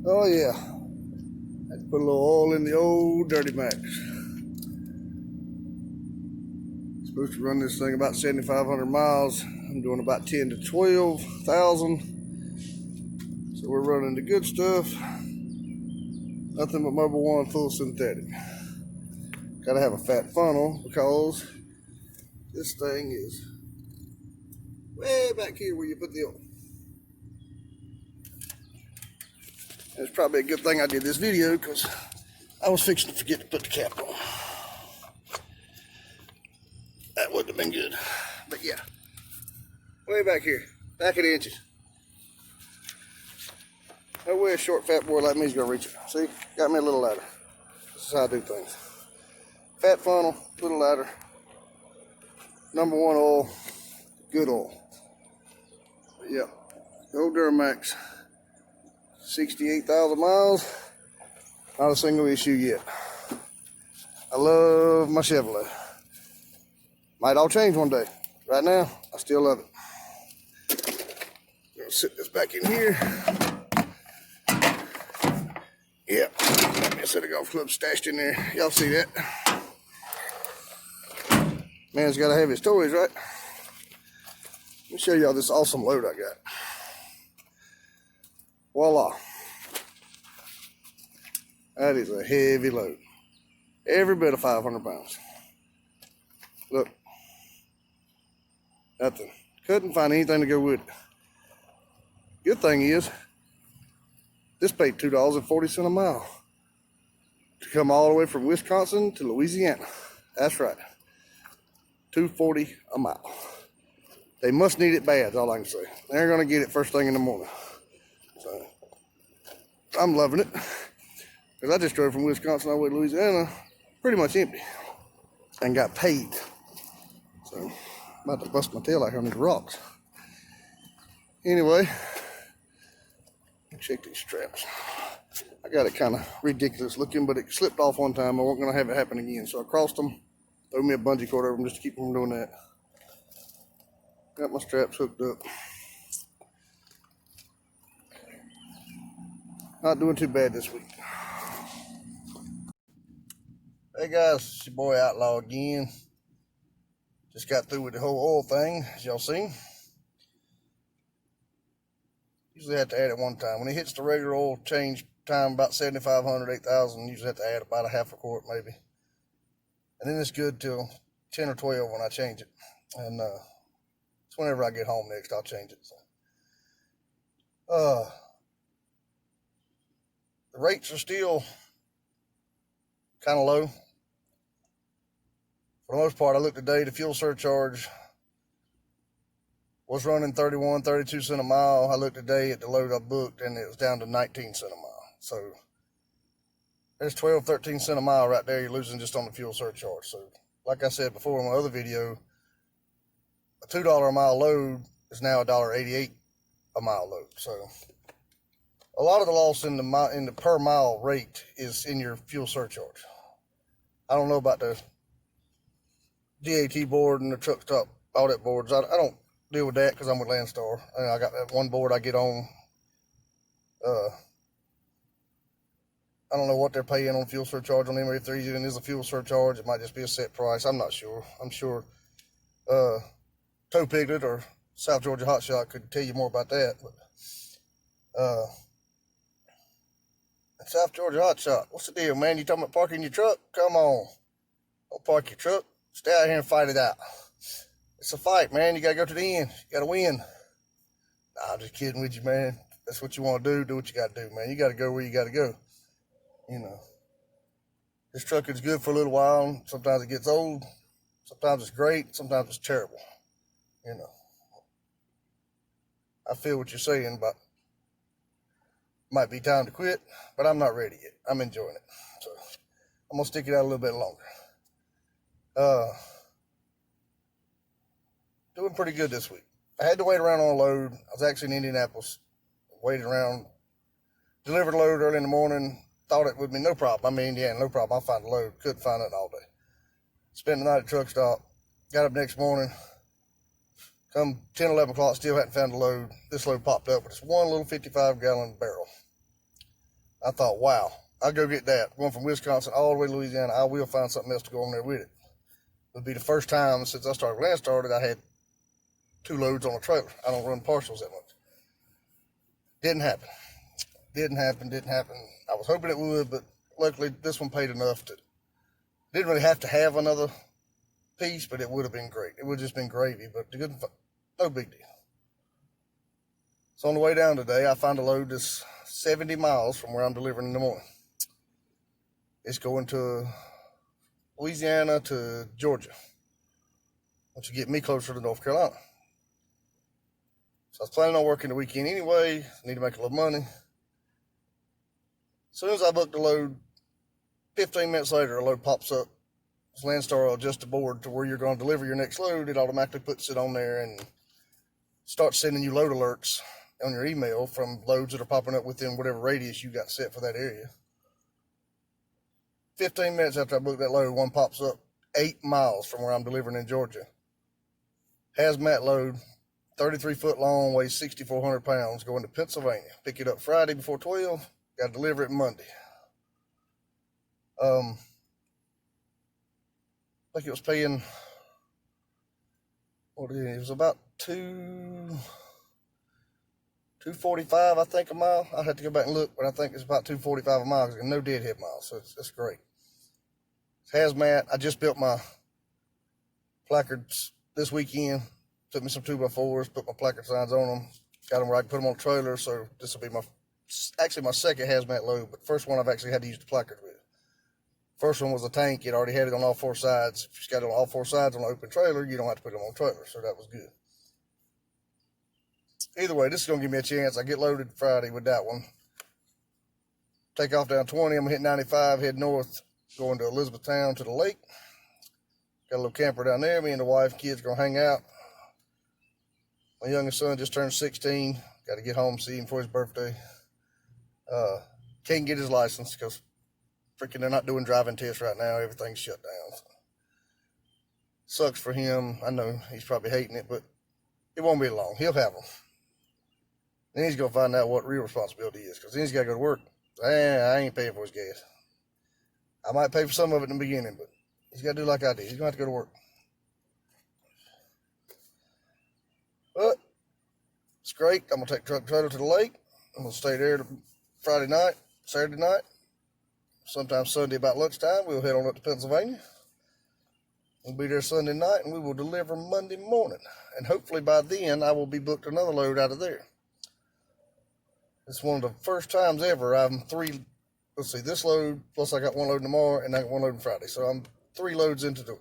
Oh yeah, had to put a little oil in the old Dirty Max. Supposed to run this thing about 7,500 miles. I'm doing about 10 to 12,000. So we're running the good stuff. Nothing but Mobil 1 full synthetic. Gotta have a fat funnel because this thing is way back here where you put the oil. And it's probably a good thing I did this video because I was fixing to forget to put the cap on. That wouldn't have been good. But yeah, way back here, back at the inches. No way a short fat boy like me is gonna reach it. See, got me a little ladder. This is how I do things. Fat funnel, little ladder. Number 1 oil, good oil. But yeah, the old Duramax, 68,000 miles, not a single issue yet. I love my Chevrolet. Might all change one day. Right now, I still love it. Gonna sit this back in here. Yeah, got me a set of golf clubs stashed in there. Y'all see that? Man's gotta have his toys, right? Let me show y'all this awesome load I got. Voila. That is a heavy load. Every bit of 500 pounds. Look. Nothing. Couldn't find anything to go with it. Good thing is, this paid $2.40 a mile to come all the way from Wisconsin to Louisiana. That's right. $2.40 a mile. They must need it bad, is all I can say. They're going to get it first thing in the morning. So, I'm loving it. Because I just drove from Wisconsin all the way to Louisiana, pretty much empty. And got paid. So, I'm about to bust my tail out here on these rocks. Anyway, check these straps. I got it kind of ridiculous looking, but it slipped off one time. I wasn't going to have it happen again. So I crossed them, threw me a bungee cord over them just to keep them from doing that. Got my straps hooked up. Not doing too bad this week. Hey guys, it's your boy Outlaw again. Just got through with the whole oil thing, as y'all seen. Usually have to add it one time. When it hits the regular oil change time, about 7,500, 8,000, usually have to add about a half a quart maybe. And then it's good till 10 or 12 when I change it. And it's whenever I get home next, I'll change it. So. The rates are still kind of low. For the most part, I looked today, the fuel surcharge was running 31, 32 cents a mile. I looked today at the load I booked, and it was down to 19 cents a mile. So there's 12, 13 cents a mile right there you're losing just on the fuel surcharge. So like I said before in my other video, a $2 a mile load is now $1.88 a mile load. So a lot of the loss in the per mile rate is in your fuel surcharge. I don't know about the DAT board and the truck stop audit boards. I don't deal with that because I'm with Landstar. And I got that one board I get on. I don't know what they're paying on fuel surcharge on them, or if there even is a fuel surcharge. It might just be a set price. I'm not sure. I'm sure Toe Piglet or South Georgia Hotshot could tell you more about that. But South Georgia Hotshot, what's the deal, man? You talking about parking your truck? Come on. Don't park your truck. Stay out here and fight it out. It's a fight, man. You got to go to the end. You got to win. Nah, I'm just kidding with you, man. That's what you want to do. Do what you got to do, man. You got to go where you got to go. You know, this truck is good for a little while. Sometimes it gets old. Sometimes it's great. Sometimes it's terrible. You know, I feel what you're saying, but might be time to quit, but I'm not ready yet. I'm enjoying it. So I'm going to stick it out a little bit longer. Doing pretty good this week. I had to wait around on a load. I was actually in Indianapolis, waited around, delivered a load early in the morning, thought it would be no problem. I'm in Indiana, no problem. I'll find a load. Couldn't find it all day. Spent the night at the truck stop, got up next morning, come 10, 11 o'clock, still hadn't found a load. This load popped up with this one little 55-gallon barrel. I thought, wow, I'll go get that. Going from Wisconsin all the way to Louisiana, I will find something else to go on there with it. It'll be the first time since I started land started I had 2 loads on a trailer. I don't run partials that much. Didn't happen. Didn't happen. I was hoping it would, but luckily this one paid enough to. Didn't really have to have another piece, but it would have been great. It would have just been gravy, but no big deal. So on the way down today, I found a load that's 70 miles from where I'm delivering in the morning. It's going to Louisiana to Georgia, which will get me closer to North Carolina. So I was planning on working the weekend anyway. Need to make a little money. As soon as I booked the load, 15 minutes later, a load pops up. Landstar will adjust the board to where you're going to deliver your next load. It automatically puts it on there and starts sending you load alerts on your email from loads that are popping up within whatever radius you got set for that area. 15 minutes after I booked that load, one pops up 8 miles from where I'm delivering in Georgia. Hazmat load, 33 foot long, weighs 6,400 pounds, going to Pennsylvania. Pick it up Friday before 12. Got to deliver it Monday. I think it was paying, it was about $2.45, I think, a mile. I had to go back and look, but I think it's about $2.45 a mile because no deadhead miles, so it's great. It's hazmat. I just built my placards this weekend. Took me some 2x4s, put my placard signs on them, got them where I can put them on a trailer. So this will be my second hazmat load, but first one I've actually had to use the placard with. First one was a tank. It already had it on all 4 sides. If you got it on all 4 sides on an open trailer, you don't have to put it on a trailer, so that was good. Either way, this is going to give me a chance. I get loaded Friday with that one. Take off down 20. I'm going to hit 95, head north, going to Elizabethtown to the lake. Got a little camper down there. Me and the wife and kids are going to hang out. My youngest son just turned 16. Got to get home, see him for his birthday. Can't get his license because freaking they're not doing driving tests right now. Everything's shut down. So. Sucks for him. I know he's probably hating it, but it won't be long. He'll have them. Then he's going to find out what real responsibility is, because then he's got to go to work. I ain't paying for his gas. I might pay for some of it in the beginning, but he's got to do like I did. He's going to have to go to work. But it's great. I'm going to take the truck trailer to the lake. I'm going to stay there Friday night, Saturday night. Sometime Sunday about lunchtime, we'll head on up to Pennsylvania. We'll be there Sunday night, and we will deliver Monday morning. And hopefully by then, I will be booked another load out of there. It's one of the first times ever I'm this load, plus I got one load tomorrow, and I got one load on Friday. So I'm 3 loads into the,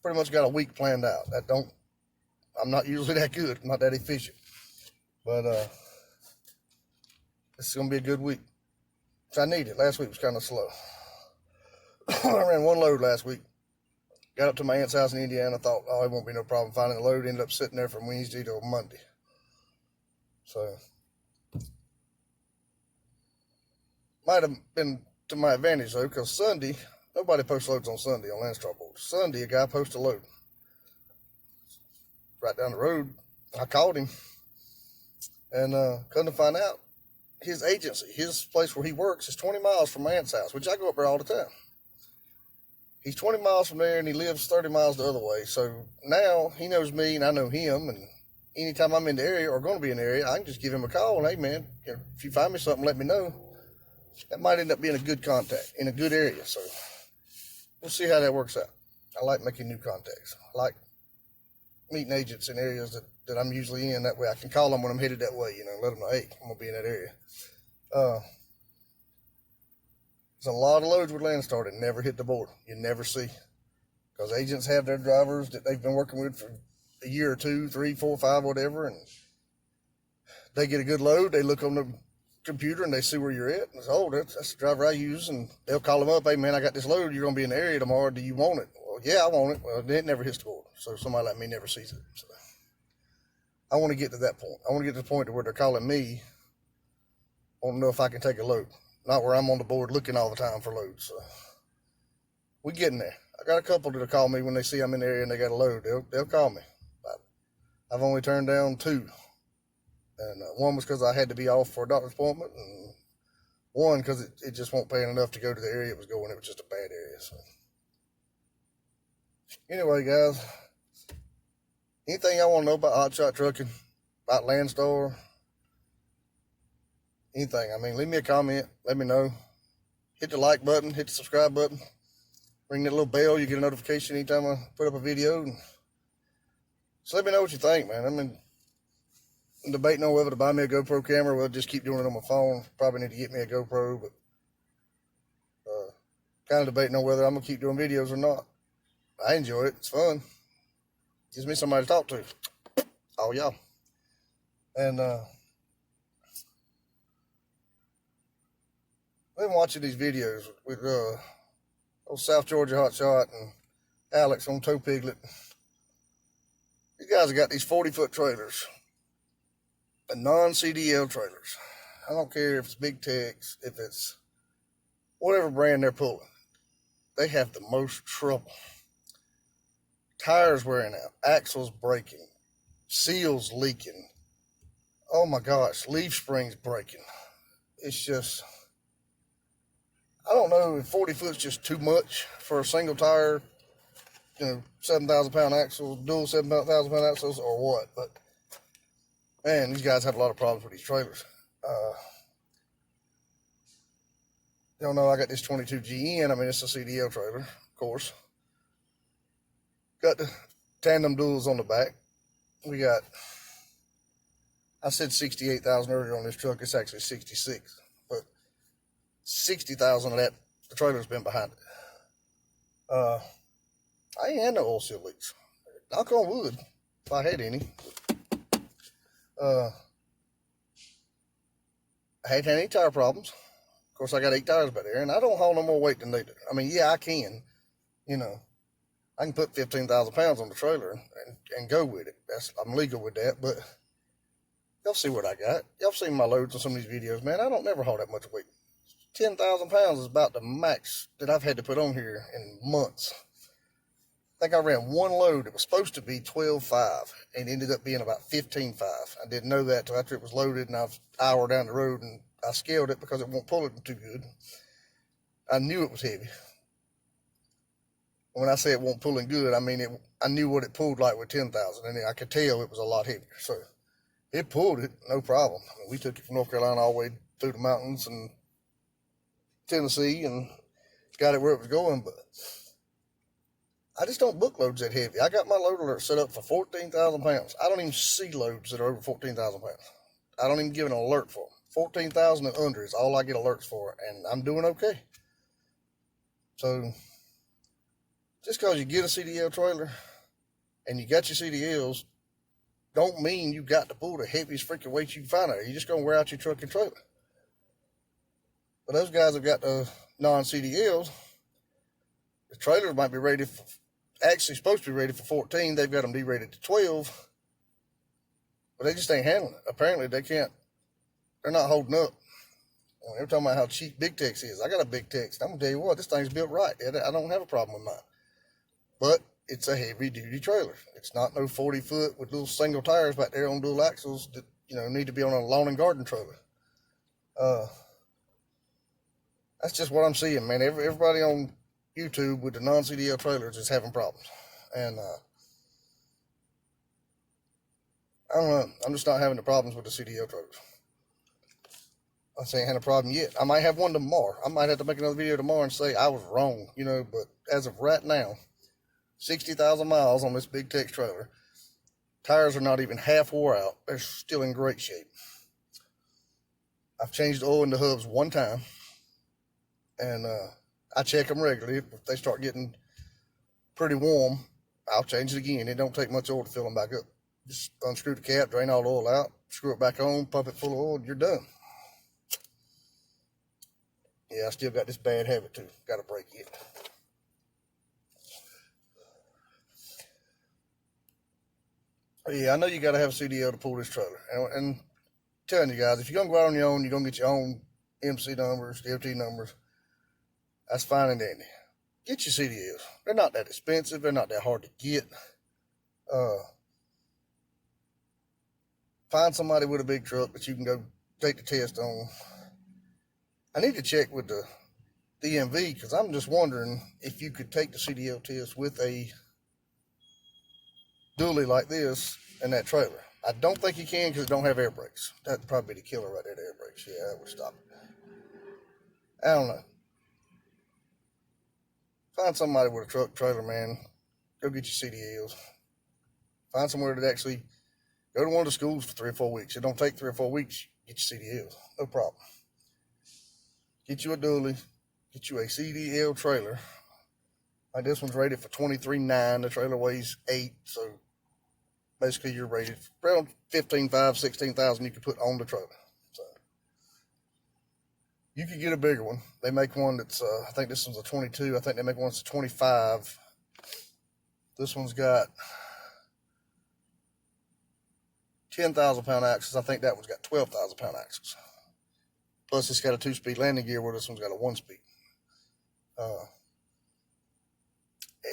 pretty much got a week planned out. I'm not usually that good, I'm not that efficient. But this is going to be a good week. Which I needed. Last week was kind of slow. I ran one load last week. Got up to my aunt's house in Indiana. Thought, it won't be no problem finding the load. Ended up sitting there from Wednesday till Monday. So, might have been to my advantage, though, because Sunday, nobody posts loads on Sunday on Landstar boards. Sunday, a guy posted a load. Right down the road. I called him. And come to find out, his agency, his place where he works, is 20 miles from my aunt's house, which I go up there all the time. He's 20 miles from there, and he lives 30 miles the other way. So now he knows me, and I know him. And anytime I'm in the area or going to be in the area, I can just give him a call. And, hey, man, if you find me something, let me know. That might end up being a good contact in a good area. So we'll see how that works out. I like making new contacts. I like meeting agents in areas that I'm usually in. That way I can call them when I'm headed that way, let them know, hey, I'm going to be in that area. There's a lot of loads with Landstar that never hit the border. You never see. Because agents have their drivers that they've been working with for a year or 2, 3, 4, 5, whatever, and they get a good load. They look on the computer and they see where you're at. And say, that's the driver I use. And they'll call them up, hey, man, I got this load. You're going to be in the area tomorrow. Do you want it? Well, yeah, I want it. Well, it never hits the border. So somebody like me never sees it. So I want to get to that point. I want to get to the point where they're calling me, want to know if I can take a load. Not where I'm on the board looking all the time for loads. So we're getting there. I got a couple that'll call me when they see I'm in the area and they got a load. They'll call me. I've only turned down 2. And one was because I had to be off for a doctor's appointment. And One, because it just won't pay enough to go to the area it was going. It was just a bad area. So anyway, guys, anything y'all want to know about Hotshot Trucking, about Landstar, anything, I mean, leave me a comment. Let me know. Hit the like button. Hit the subscribe button. Ring that little bell. You get a notification anytime I put up a video. So let me know what you think, man. I mean, I'm debating on whether to buy me a GoPro camera or just keep doing it on my phone. Probably need to get me a GoPro, but kind of debating on whether I'm going to keep doing videos or not. I enjoy it. It's fun. Gives me somebody to talk to. Oh, y'all. And I've been watching these videos with old South Georgia Hotshot and Alex on Toe Piglet. These guys have got these 40-foot trailers. The non-CDL trailers. I don't care if it's Big Tex, if it's whatever brand they're pulling. They have the most trouble. Tires wearing out, axles breaking, seals leaking. Oh my gosh, leaf springs breaking. It's just, I don't know if 40 foot's just too much for a single tire, 7,000 pound axles, dual 7,000 pound axles, or what, but man, these guys have a lot of problems with these trailers. Y'all know I got this 22 GN. I mean, it's a CDL trailer, of course. Got the tandem duals on the back. We got, I said 68,000 earlier on this truck. It's actually 66, but 60,000 of that, the trailer's been behind it. I ain't had no oil seal leaks. Knock on wood, if I had any. I ain't had any tire problems. Of course, I got 8 tires back there, and I don't haul no more weight than they do. I mean, yeah, I can, I can put 15,000 pounds on the trailer and go with it. I'm legal with that, but y'all see what I got. Y'all seen my loads on some of these videos, man. I don't never haul that much weight. 10,000 pounds is about the max that I've had to put on here in months. I think I ran one load. It was supposed to be 12.5 and ended up being about 15.5. I didn't know that until after it was loaded and I was an hour down the road and I scaled it because it won't pull it too good. I knew it was heavy. When I say it won't pull in good, I mean I knew what it pulled like with 10,000, and I could tell it was a lot heavier. So it pulled it, no problem. I mean, we took it from North Carolina all the way through the mountains and Tennessee and got it where it was going, but I just don't book loads that heavy. I got my load alert set up for 14,000 pounds. I don't even see loads that are over 14,000 pounds. I don't even give an alert for them. 14,000 and under is all I get alerts for, and I'm doing okay. So just because you get a CDL trailer and you got your CDLs don't mean you got to pull the heaviest freaking weight you can find out. You're just going to wear out your truck and trailer. But those guys have got the non-CDLs. The trailers might be rated for, actually supposed to be rated for 14. They've got them derated to 12. But they just ain't handling it. Apparently they can't. They're not holding up. They're talking about how cheap Big Tex is. I got a Big Tex. I'm going to tell you what, this thing's built right. I don't have a problem with mine. But it's a heavy-duty trailer. It's not no 40-foot with little single tires back there on dual axles that, need to be on a lawn and garden trailer. That's just what I'm seeing, man. Everybody on YouTube with the non-CDL trailers is having problems. And I don't know. I'm just not having the problems with the CDL trailers. I ain't had a problem yet. I might have one tomorrow. I might have to make another video tomorrow and say I was wrong, but as of right now, 60,000 miles on this Big Tex trailer. Tires are not even half wore out. They're still in great shape. I've changed the oil in the hubs one time, and I check them regularly. If they start getting pretty warm, I'll change it again. It don't take much oil to fill them back up. Just unscrew the cap, drain all the oil out, screw it back on, pump it full of oil, and you're done. Yeah, I still got this bad habit too. Got to break it. Yeah, I know you got to have a CDL to pull this trailer. And telling you guys, if you're going to go out on your own, you're going to get your own MC numbers, DOT numbers. That's fine and dandy. Get your CDLs. They're not that expensive. They're not that hard to get. Find somebody with a big truck that you can go take the test on. I need to check with the DMV because I'm just wondering if you could take the CDL test with a dually like this in that trailer. I don't think you can because it don't have air brakes. That'd probably be the killer right there, the air brakes. Yeah, that would stop it. I don't know. Find somebody with a truck trailer, man. Go get your CDLs. Find somewhere that actually go to one of the schools for 3 or 4 weeks. It don't take 3 or 4 weeks. Get your CDLs. No problem. Get you a dually. Get you a CDL trailer. Like this one's rated for 23.9. The trailer weighs 8, so basically you're rated for around 15,500, 16,000 you can put on the trailer. So you could get a bigger one. They make one that's I think this one's a 22. I think they make one that's a 25. This one's got 10,000 pound axles. I think that one's got 12,000 pound axles. Plus it's got a 2-speed landing gear where this one's got a 1-speed.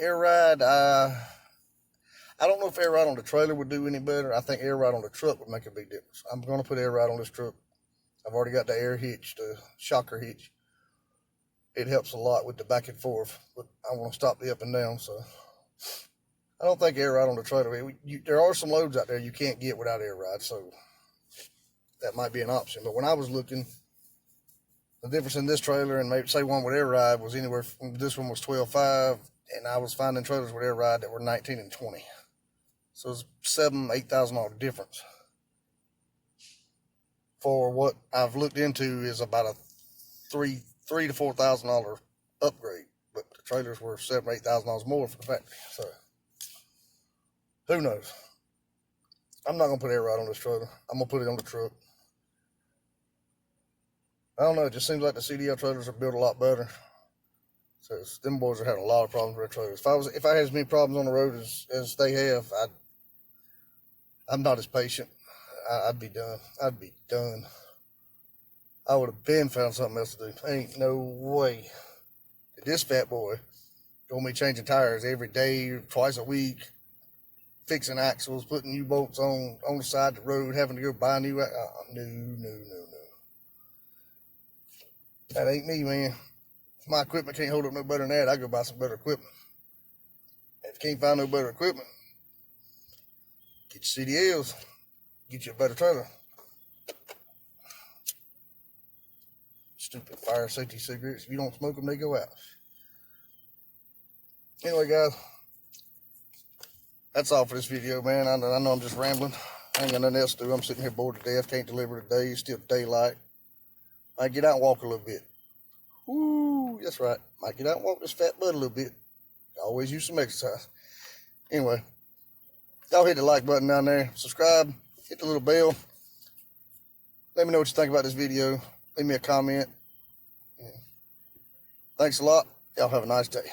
Air ride, I don't know if air ride on the trailer would do any better. I think air ride on the truck would make a big difference. I'm going to put air ride on this truck. I've already got the air hitch, the shocker hitch. It helps a lot with the back and forth, but I want to stop the up and down, so I don't think air ride on the trailer. There are some loads out there you can't get without air ride, so that might be an option. But when I was looking, the difference in this trailer and maybe say one with air ride was anywhere from, this one was 12.5, and I was finding trailers with air ride that were 19 and 20. So it's $7,000-8,000 difference. For what I've looked into is about a $3,000 to $4,000 upgrade, but the trailers were $7,000-8,000 more for the factory. So who knows? I'm not gonna put air ride on this trailer. I'm gonna put it on the truck. I don't know. It just seems like the CDL trailers are built a lot better. So them boys are having a lot of problems with their trailers. If I had as many problems on the road as they have, I'm not as patient. I'd be done. I'd be done. I would have been found something else to do. Ain't no way that this fat boy gonna be changing tires every day, twice a week, fixing axles, putting new bolts on the side of the road, having to go buy new. No. That ain't me, man. If my equipment can't hold up no better than that, I go buy some better equipment. If you can't find no better equipment, get your CDLs, get you a better trailer. Stupid fire safety cigarettes. If you don't smoke them, they go out. Anyway, guys, that's all for this video, man. I know I'm just rambling. I ain't got nothing else to do. I'm sitting here bored to death. Can't deliver today. It's still daylight. I get out and walk a little bit. Woo, that's right. Might get out and walk this fat butt a little bit. Always use some exercise. Anyway, y'all hit the like button down there. Subscribe. Hit the little bell. Let me know what you think about this video. Leave me a comment. Thanks a lot. Y'all have a nice day.